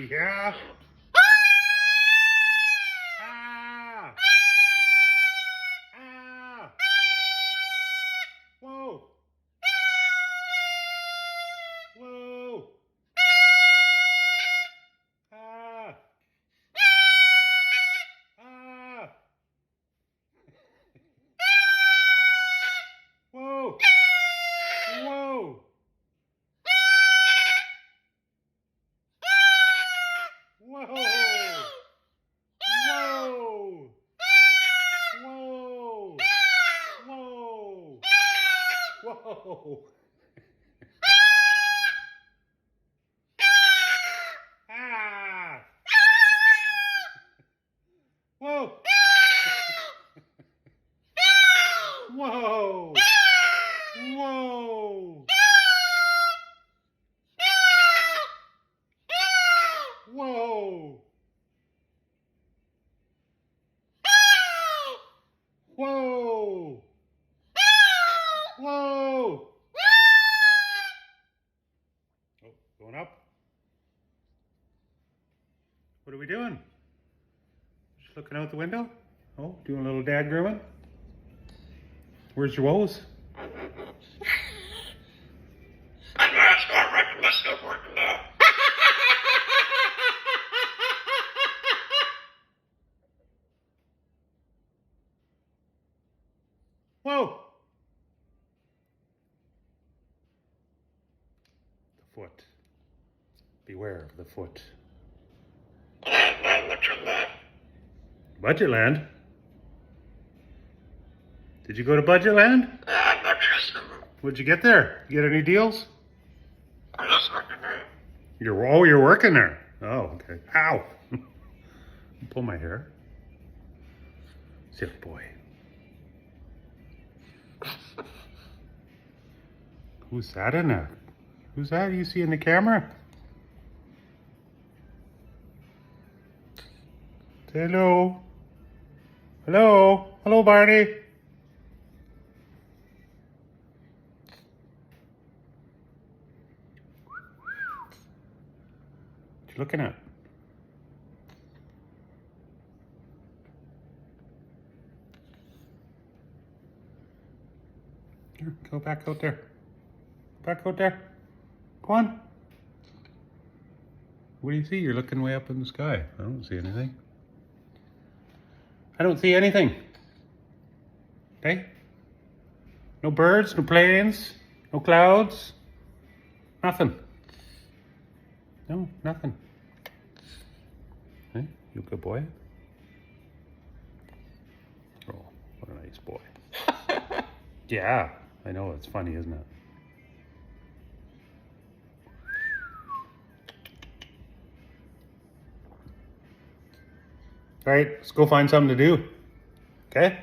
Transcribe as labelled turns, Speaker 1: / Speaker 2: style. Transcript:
Speaker 1: Yeah. Ah. Ah. Whoa. Whoa. Ah. Ah. Whoa. Whoa. Whoa. Whoa. Whoa. Whoa. Whoa. Ah. Whoa. Whoa. Whoa. Whoa. Whoa. Whoa. Oh, going up. What are we doing? Just looking out the window? Oh, doing a little dad grooming? Where's your woes? Whoa! The foot. Beware of the foot. Budgetland? Did you go to Budgetland? What'd you get there? You get any deals? You're working there. Oh, okay. Ow! Pull my hair. Silly boy. Who's that in there? Who's that you see in the camera? Say hello. Hello. Hello, Barney. What you looking at? Here, go back out there. Back out there. Go on. What do you see? You're looking way up in the sky. I don't see anything. I don't see anything. Okay? No birds, no planes, no clouds. Nothing. No, nothing. Hey, you a good boy? Oh, what a nice boy. Yeah, I know, it's funny, isn't it? All right, let's go find something to do. Okay?